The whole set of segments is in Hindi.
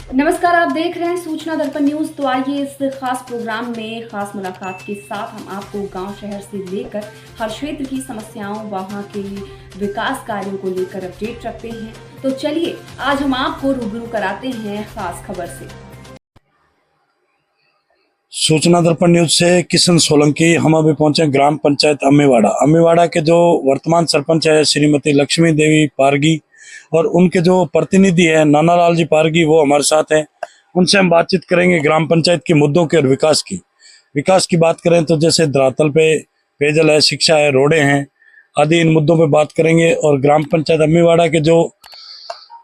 नमस्कार, आप देख रहे हैं सूचना दर्पण न्यूज। तो आइए इस खास प्रोग्राम में खास मुलाकात के साथ हम आपको गांव शहर से लेकर हर क्षेत्र की समस्याओं, वहां के विकास कार्यों को लेकर अपडेट रखते हैं। तो चलिए आज हम आपको रूबरू कराते हैं खास खबर से। सूचना दर्पण न्यूज से किशन सोलंकी। हम अभी पहुंचे ग्राम पंचायत अम्मीवाड़ा। अम्मीवाड़ा के जो वर्तमान सरपंच है श्रीमती लक्ष्मी देवी पारगी और उनके जो प्रतिनिधि है नानालाल जी पारगी, वो हमारे साथ हैं। उनसे हम बातचीत करेंगे ग्राम पंचायत के मुद्दों के और विकास की बात करें तो जैसे धरातल पे पेयजल है, शिक्षा है, रोडें हैं आदि, इन मुद्दों पे बात करेंगे। और ग्राम पंचायत अम्मीवाड़ा के जो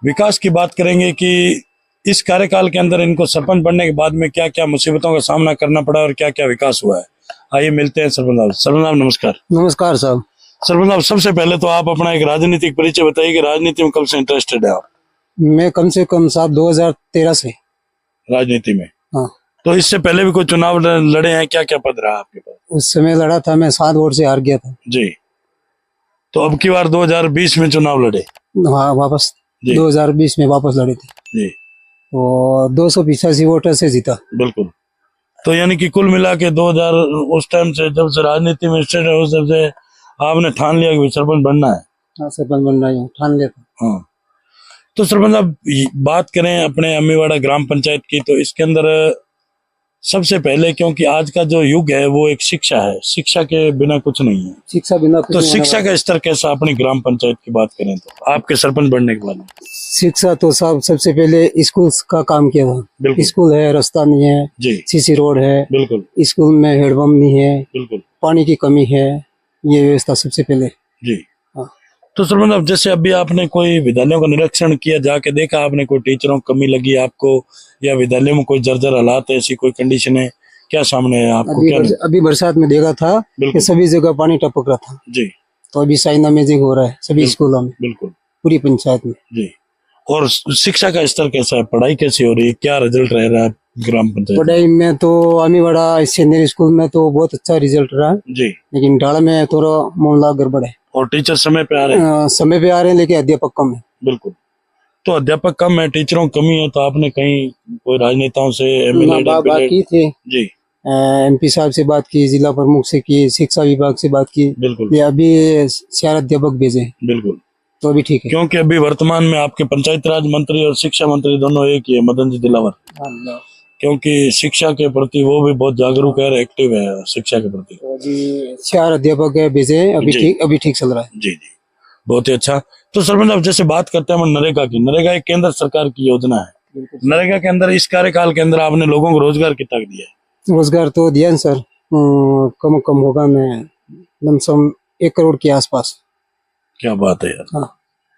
विकास की बात करेंगे कि इस कार्यकाल के अंदर इनको सरपंच बनने के बाद में क्या क्या मुसीबतों का सामना करना पड़ा और क्या क्या विकास हुआ है। आइए मिलते हैं सरपंच साहब। सरपंच साहब नमस्कार। नमस्कार साहब। सरपंच साहब, सबसे पहले तो आप अपना एक राजनीतिक परिचय बताइए कि राजनीति में कब से इंटरेस्टेड है आप? मैं कम से कम साहब 2013 से राजनीति में। हाँ। तो इससे पहले भी कोई चुनाव लड़े हैं? क्या क्या पद रहा आपके पास? उस समय लड़ा था, मैं 7 वोट से हार गया था जी। तो अब की बार 2020 में चुनाव लड़े? हाँ, वापस जी। 2020 में वापस लड़े थे जी। तो 285 वोटर से जीता। बिल्कुल। तो यानी कि कुल मिला के 2000 उस टाइम से जब से राजनीति में स्टेट है उस से आपने ठान लिया कि सरपंच बनना है? हाँ, सरपंच बनना है, ठान लिया था। हाँ। तो सरपंच साहब बात करें अपने अम्मीवाड़ा ग्राम पंचायत की, तो इसके अंदर सबसे पहले, क्योंकि आज का जो युग है वो एक शिक्षा है, शिक्षा के बिना कुछ नहीं है। शिक्षा बिना कुछ तो नहीं शिक्षा होने का स्तर कैसा अपनी ग्राम पंचायत की बात करें तो आपके सरपंच बनने के बाद? वाला। शिक्षा तो साहब सबसे पहले स्कूल का काम किया था। बिल्कुल। स्कूल है, रास्ता नहीं है जी। सीसी रोड है। बिल्कुल। स्कूल में हेडपम्प नहीं है। बिल्कुल। पानी की कमी है, ये व्यवस्था सबसे पहले। जी। तो सरपंच साहब जैसे अभी आपने कोई विद्यालयों का निरीक्षण किया, जाके देखा आपने कोई टीचरों की कमी लगी आपको, या विद्यालयों में कोई जर्जर हालात है, ऐसी कोई कंडीशन है क्या सामने है आपको? अभी बरसात में देखा था कि सभी जगह पानी टपक रहा था जी। तो अभी साइन अमेजिंग हो रहा है सभी स्कूलों में। बिल्कुल। पूरी पंचायत में। जी। और शिक्षा का स्तर कैसा है? पढ़ाई कैसी हो रही है? क्या रिजल्ट रह रहा है ग्राम पंचायत? पढ़ाई में तो अम्मीवाड़ा सीनियर स्कूल में तो बहुत अच्छा रिजल्ट रहा है जी। लेकिन डाला में थोड़ा मामला गड़बड़ है। और टीचर समय पे आ रहे हैं? समय पे आ रहे हैं लेकिन अध्यापक कम है। बिल्कुल। तो अध्यापक कम है, टीचरों की कमी है, तो आपने कहीं कोई राजनेताओं से बात की थी जी, एमपी साहब से बात की, जिला प्रमुख से की, शिक्षा विभाग से बात की। बिल्कुल। ये अभी 4 अध्यापक भेजे। बिल्कुल। तो अभी ठीक है, क्योंकि अभी वर्तमान में आपके पंचायत राज मंत्री और शिक्षा मंत्री दोनों एक ही है, मदन जी दिलावर। क्योंकि शिक्षा के प्रति वो भी बहुत जागरूक है, एक्टिव है शिक्षा के प्रति। तो अभी 4 अध्यापक है भेजे, अभी ठीक चल रहा है। जी जी, बहुत ही अच्छा। तो सरपंच साहब जैसे बात करते हैं हम नरेगा की। नरेगा एक केंद्र सरकार की योजना है। नरेगा के अंदर इस कार्यकाल के अंदर आपने लोगों को रोजगार कितना दिया है? रोजगार तो दिया है सर, कम होगा, मैं लमसम 1 करोड़ के आसपास। क्या बात है यार। हाँ।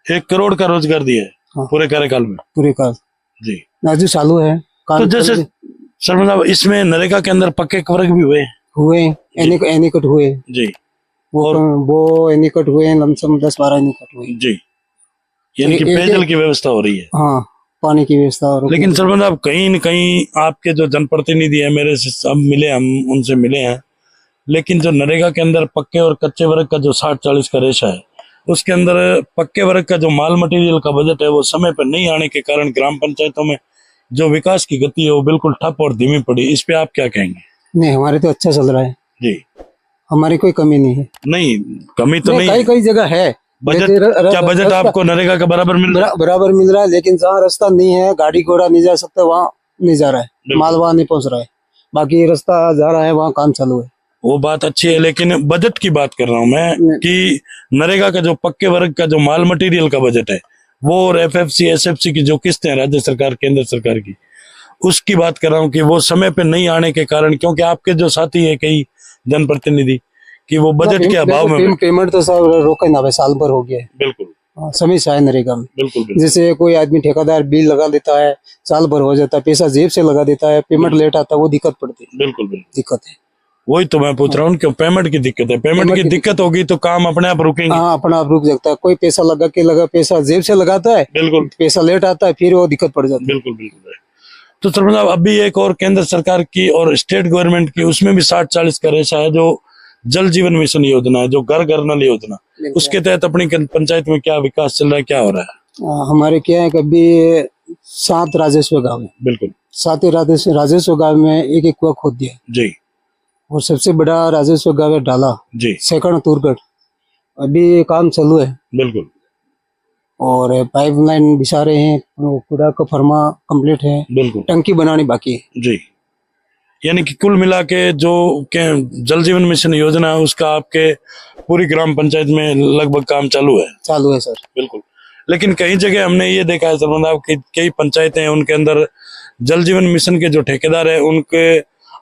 1 करोड़ का रोजगार दिया है। हाँ। पूरे कार्यकाल में? पूरे काल जी। आज चालू है। तो जैसे सरपंच साहब इसमें नरेगा के अंदर पक्के वर्ग भी हुए एनिकट हुए जी। वो एनिकट हुए लमसम 10-12 एनिकट हुए जी। यानी कि पेयजल की व्यवस्था हो रही है। हाँ, पानी की व्यवस्था हो रही है। लेकिन सरपंच साहब कहीं न कहीं आपके जो जनप्रतिनिधि है मेरे से सब मिले, हम उनसे मिले हैं, लेकिन जो नरेगा के अंदर पक्के और कच्चे वर्ग का जो 60-40 का रेशा है, उसके अंदर पक्के वर्ग का जो माल मटेरियल का बजट है वो समय पर नहीं आने के कारण ग्राम पंचायतों में जो विकास की गति है वो बिल्कुल ठप और धीमी पड़ी। इस पे आप क्या कहेंगे? नहीं, हमारे तो अच्छा चल रहा है जी, हमारी कोई कमी नहीं है। नहीं, कमी तो नहीं, कई जगह है। बजट क्या बजट आपको नरेगा का बराबर मिल रहा है? लेकिन जहाँ रास्ता नहीं है, गाड़ी घोड़ा नहीं जा सकता, वहाँ नहीं जा रहा है, माल वहाँ नहीं पहुँच रहा है। बाकी रास्ता जा रहा है, वहाँ काम चालू है। वो बात अच्छी है, लेकिन बजट की बात कर रहा हूँ मैं कि नरेगा का जो पक्के वर्ग का जो माल मटेरियल का बजट है वो, और एफएफसी एसएफसी की जो किस्तें हैं राज्य सरकार केंद्र सरकार की, उसकी बात कर रहा हूँ कि वो समय पे नहीं आने के कारण, क्योंकि आपके जो साथी है कई जनप्रतिनिधि कि वो बजट के अभाव में पेमेंट तो सब रोका ना, साल भर हो गया है। बिल्कुल समस्या है नरेगा में। बिल्कुल। जैसे कोई आदमी ठेकेदार बिल लगा देता है, साल भर हो जाता है, पैसा जेब से लगा देता है, पेमेंट लेट आता है, वो दिक्कत पड़ती है। बिल्कुल दिक्कत है। वही तो मैं पूछ रहा हूँ, क्यों पेमेंट की दिक्कत है? पेमेंट की दिक्कत होगी तो काम अपने आप रुकेंगे। हाँ, अपना आप रुक जाता है। कोई पैसा पैसा जेब से लगाता है, बिल्कुल, पैसा लेट आता है, फिर वो दिक्कत पड़ जाती है। बिल्कुल। तो सरपंच साहब अभी एक और केंद्र सरकार की और स्टेट गवर्नमेंट की, उसमें भी 60-40 का रेशा है, जो जल जीवन मिशन योजना है, जो घर घर नल योजना, उसके तहत अपनी पंचायत में क्या विकास चल रहा है, क्या हो रहा है? हमारे क्या है, कभी 7 राजस्व गांव है, बिल्कुल 7 राजस्व गांव में एक एक कुआं खोद दिया। जी और सबसे बड़ा राजस्व गांव है डाला, जी, सेकंड तुरगढ़, अभी काम चालू है। बिल्कुल और पाइपलाइन बिछा रहे हैं, पूरा का फर्मा कंप्लीट है, बिल्कुल टंकी बनानी बाकी है। जी। यानी कि कुल मिला के जो जल जीवन मिशन योजना है उसका आपके पूरी ग्राम पंचायत में लगभग काम चालू है सर। बिल्कुल। लेकिन कई जगह हमने ये देखा है सरपंच साहब कि कई पंचायतें हैं उनके अंदर जल जीवन मिशन के जो ठेकेदार है उनके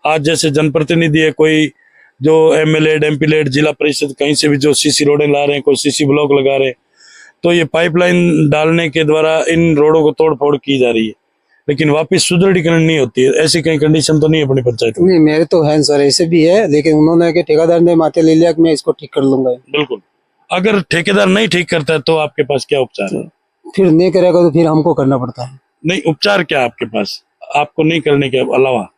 आज जैसे जनप्रतिनिधि है, कोई जो एमएलए एमपी लेड जिला परिषद कहीं से भी जो सीसी रोडें ला रहे हैं, कोई सीसी ब्लॉक लगा रहे हैं, तो ये पाइपलाइन डालने के द्वारा इन रोडों को तोड़ फोड़ की जा रही है, लेकिन वापस सुदृढ़ीकरण नहीं होती है। ऐसी कहीं कंडीशन तो नहीं है अपनी पंचायत में? नहीं, मेरे तो है सर, ऐसे भी है, लेकिन उन्होंने के ठेकेदार ने माथे ले लिया कि मैं इसको ठीक कर लूंगा। बिल्कुल। अगर ठेकेदार नहीं ठीक करता है तो आपके पास क्या उपचार है? फिर नहीं करेगा तो फिर हमको करना पड़ता है। नहीं, उपचार क्या आपके पास आपको नहीं करने के अलावा?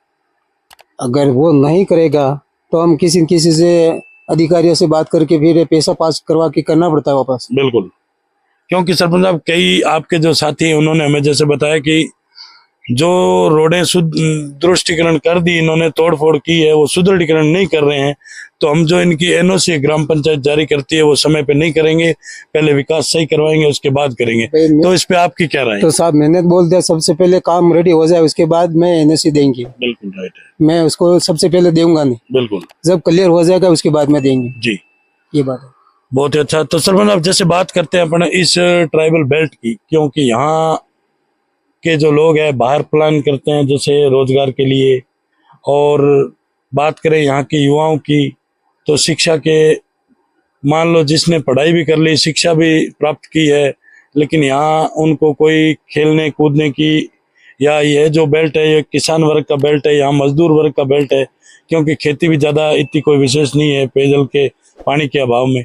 अगर वो नहीं करेगा तो हम किसी से अधिकारियों से बात करके फिर पैसा पास करवा के करना पड़ता है वापस। बिल्कुल, क्योंकि सरपंच साहब कई आपके जो साथी हैं उन्होंने हमें जैसे बताया कि जो रोडें सुदृढ़ीकरण कर दी, इन्होंने तोड़ फोड़ की है, वो सुदृढ़ीकरण नहीं कर रहे हैं, तो हम जो इनकी एनओसी ग्राम पंचायत जारी करती है वो समय पे नहीं करेंगे, पहले विकास सही करवाएंगे उसके बाद करेंगे। तो इस पे आपकी क्या राय है? तो साहब मैंने बोल दिया सबसे पहले काम रेडी हो जाए उसके बाद मैं एनओसी देंगे। बिल्कुल राइट है, मैं उसको सबसे पहले दूंगा नहीं, बिल्कुल जब क्लियर हो जाएगा उसके बाद में देंगे जी, ये बात है। बहुत ही अच्छा। तो सरपंच आप जैसे बात करते हैं अपने इस ट्राइबल बेल्ट की, क्योंकि यहाँ के जो लोग हैं बाहर प्लान करते हैं जैसे रोजगार के लिए, और बात करें यहाँ के युवाओं की तो शिक्षा के, मान लो जिसने पढ़ाई भी कर ली, शिक्षा भी प्राप्त की है, लेकिन यहाँ उनको कोई खेलने कूदने की, या ये जो बेल्ट है ये किसान वर्ग का बेल्ट है, यहाँ मजदूर वर्ग का बेल्ट है, क्योंकि खेती भी ज्यादा इतनी कोई विशेष नहीं है पेयजल के पानी के अभाव में।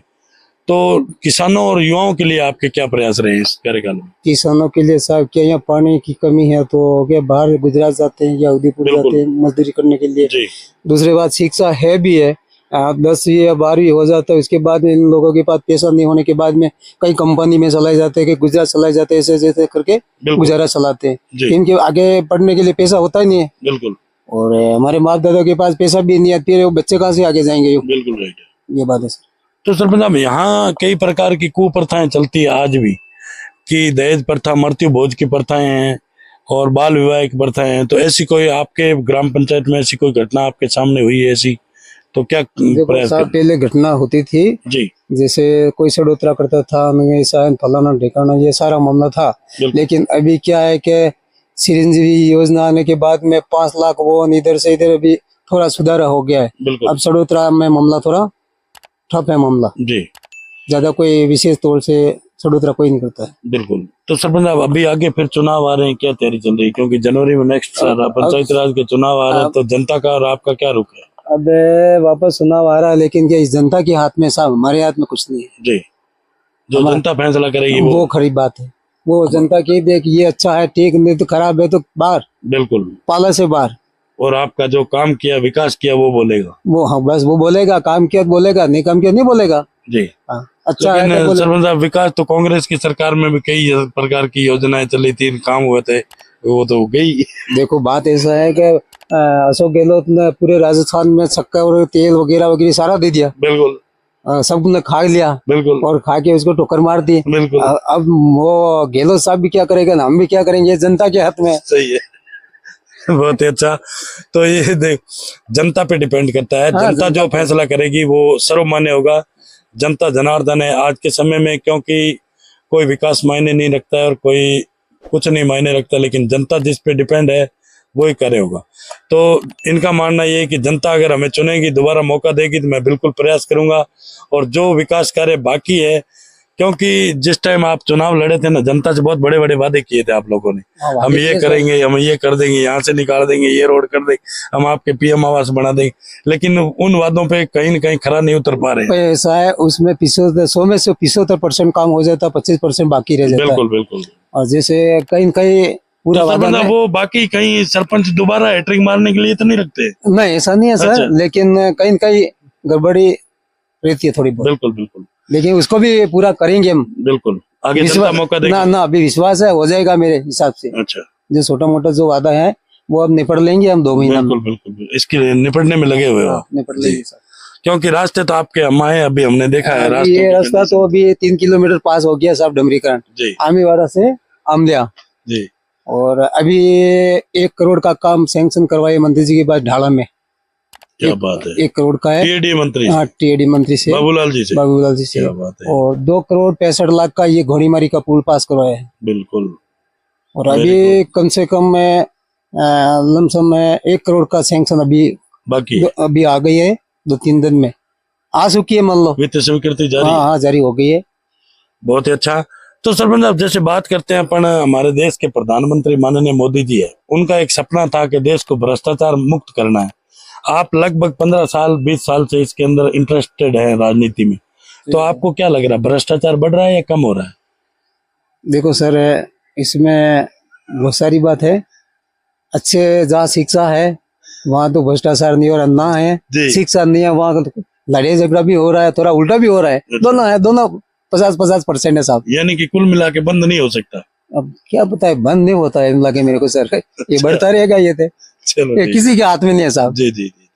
तो किसानों और युवाओं के लिए आपके क्या प्रयास रहे इस कार्यकाल में? किसानों के लिए साहब क्या यहाँ पानी की कमी है तो क्या बाहर गुजरात जाते हैं या उदयपुर जाते हैं मजदूरी करने के लिए। दूसरी बात शिक्षा है भी है, 10वीं या 12वीं हो जाता है उसके बाद इन लोगों के पास पैसा नहीं होने के बाद में कई कंपनी में चलाए जाते हैं कि गुजरात चलाए जाते हैं, ऐसे ऐसे करके गुजारा चलाते हैं। इनके आगे पढ़ने के लिए पैसा होता ही नहीं है। बिल्कुल। और हमारे माँ दादा के पास पैसा भी नहीं है, फिर वो बच्चे कहाँ से आगे जाएंगे? बिल्कुल राइट, ये बात है सर। तो सरपंच साहब यहाँ कई प्रकार की कुप्रथाएं चलती है आज भी, कि दहेज प्रथा, मृत्यु भोज की प्रथाएं हैं और बाल विवाह की प्रथाएं हैं, तो ऐसी कोई आपके ग्राम पंचायत में ऐसी कोई घटना आपके सामने हुई है ऐसी, तो क्या प्रयास? पहले घटना होती थी जी, जैसे कोई षडयंत्र करता था, ऐसा फलाना ढिकाना, ये सारा मामला था। लेकिन अभी क्या है कि चिरंजीवी योजना आने के बाद में 5 लाख वो इधर से इधर अभी थोड़ा सुधार हो गया है। अब षडयंत्र में मामला थोड़ा ठप है मामला जी, ज्यादा कोई विशेष तौर से षडयंत्र कोई नहीं करता है। बिल्कुल। तो सरपंच साहब अभी आगे फिर चुनाव आ रहे हैं, क्या तैयारी चल रही है? क्योंकि जनवरी में नेक्स्ट पंचायत राज के चुनाव आ रहे हैं, तो जनता का और आपका क्या रुख है? अब वापस चुनाव आ रहा है, लेकिन क्या इस जनता के हाथ में साहब, हमारे हाथ में कुछ नहीं है जी। जो जनता फैसला करेगी वो खरी बात है, वो जनता की देख ये अच्छा है ठीक, नहीं तो खराब है तो बाहर, बिल्कुल पाला से बाहर। और आपका जो काम किया विकास किया वो बोलेगा, वो हाँ बस वो बोलेगा, काम किया तो बोलेगा, नहीं काम किया नहीं बोलेगा जी। अच्छा है तो सरपंच साहब विकास तो कांग्रेस की सरकार में भी कई प्रकार की योजनाएं चली थी, काम हुए थे, वो तो गई। देखो बात ऐसा है कि अशोक गहलोत ने पूरे राजस्थान में शक्कर और तेल वगैरह वगैरह सारा दे दिया। बिल्कुल। सबने खा लिया। बिल्कुल। और खा के उसको ठोकर मार दी। बिल्कुल। अब वो गहलोत साहब भी क्या करेगा, हम भी क्या करेंगे, जनता के हाथ में। सही है। बहुत ही अच्छा। तो ये देख जनता पे डिपेंड करता है। जनता जो फैसला करेगी वो सर्वमान्य होगा। जनता जनार्दन है आज के समय में, क्योंकि कोई विकास मायने नहीं रखता है और कोई कुछ नहीं मायने रखता, लेकिन जनता जिस पे डिपेंड है वही करे होगा। तो इनका मानना ये है कि जनता अगर हमें चुनेगी, दोबारा मौका देगी, तो मैं बिल्कुल प्रयास करूंगा। और जो विकास कार्य बाकी है, क्योंकि जिस टाइम आप चुनाव लड़े थे ना, जनता से बहुत बड़े बड़े वादे किए थे आप लोगों ने, हम ये करेंगे, हम ये कर देंगे, यहाँ से निकाल देंगे, ये रोड कर देंगे, हम आपके पीएम आवास बना देंगे, लेकिन उन वादों पे कहीं न कहीं खरा नहीं उतर पा रहे। ऐसा है उसमें 100 में से 75% काम हो जाता, 25% बाकी रह जाता। बिल्कुल बिल्कुल। और जैसे कहीं पूरा तो वो बाकी कहीं सरपंच दोबारा हैट्रिक मारने के लिए तो नहीं रखते? नहीं ऐसा नहीं है सर, लेकिन कहीं गड़बड़ी रहती है थोड़ी बहुत। बिल्कुल बिल्कुल, लेकिन उसको भी पूरा करेंगे हम। बिल्कुल। आगे जनता मौका देगी? ना अभी विश्वास है, हो जाएगा मेरे हिसाब से। अच्छा, जो छोटा मोटा जो वादा है वो अब निपट लेंगे हम 2 महीना में। बिल्कुल इसके निपटने में लगे हुए हो। निपट लेंगे सर, क्योंकि रास्ते तो आपके अम्मा है, अभी हमने देखा है अभी ये रास्ता तो अभी 3 किलोमीटर पास हो गया साहब, डमरीकरण जी आमीवाड़ा से आमलिया जी। और अभी 1 करोड़ का काम सैंक्शन करवाए मंत्री जी के पास ढाला में। क्या बात है, 1 करोड़ का है, टीएडी मंत्री, हाँ टीएडी मंत्री से, बाबूलाल जी से। बाबूलाल जी से। क्या बात है। और 2 करोड़ 65 लाख का ये घोड़ीमारी का पुल पास करवाया है। बिल्कुल। और अभी कम से कम में लमसम में 1 करोड़ का सैंक्शन बाकी अभी आ गई है, 2-3 दिन में आ चुकी है, मान लो वित्त स्वीकृति जारी। हाँ जारी हो गई है। बहुत ही अच्छा। तो सरपंच साहब, जैसे बात करते हैं अपन, हमारे देश के प्रधानमंत्री माननीय मोदी जी है, उनका एक सपना था कि देश को भ्रष्टाचार मुक्त करना है। आप लगभग 15 साल 20 साल से इसके अंदर इंटरेस्टेड है राजनीति में, तो आपको क्या लग रहा है, भ्रष्टाचार बढ़ रहा है या कम हो रहा है? देखो सर, इसमें बहुत सारी बात है। अच्छे जहाँ शिक्षा है वहाँ तो भ्रष्टाचार नहीं हो रहा, ना है शिक्षा नहीं है वहाँ तो लड़ाई झगड़ा भी हो रहा है, थोड़ा उल्टा भी हो रहा है। दोनों है, दोनों 50-50% है साहब। यानी कि कुल मिला के बंद नहीं हो सकता। अब क्या पता है, बंद नहीं होता है लगे मेरे को सर, ये बढ़ता रहेगा ये थे। चलो, ये किसी के हाथ में नहीं है साहब। जी जी जी,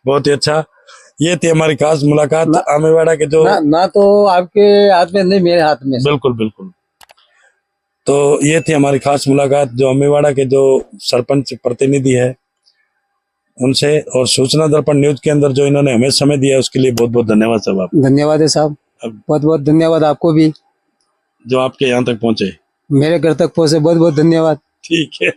बहुत ही अच्छा। ये थी हमारी खास मुलाकात आमेवाड़ा के जो ना तो आपके हाथ में नहीं, मेरे हाथ में। बिल्कुल बिल्कुल। तो ये थी हमारी खास मुलाकात जो अम्मेवाड़ा के जो सरपंच प्रतिनिधि है उनसे, और सूचना दर्पण न्यूज के अंदर जो इन्होंने हमें समय दिया उसके लिए बहुत बहुत धन्यवाद साहब। आप धन्यवाद है साहब, बहुत बहुत धन्यवाद आपको भी, जो आपके यहाँ तक पहुंचे, मेरे घर तक पहुंचे, बहुत बहुत धन्यवाद। ठीक है।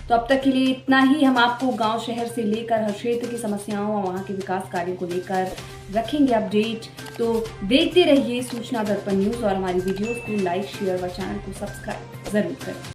तो अब तक के लिए इतना ही। हम आपको गांव शहर से लेकर हर क्षेत्र की समस्याओं और वहां के विकास कार्यों को लेकर रखेंगे अपडेट। तो देखते रहिए सूचना दर्पण न्यूज और हमारी वीडियोस को लाइक शेयर व चैनल को सब्सक्राइब जरूर करें।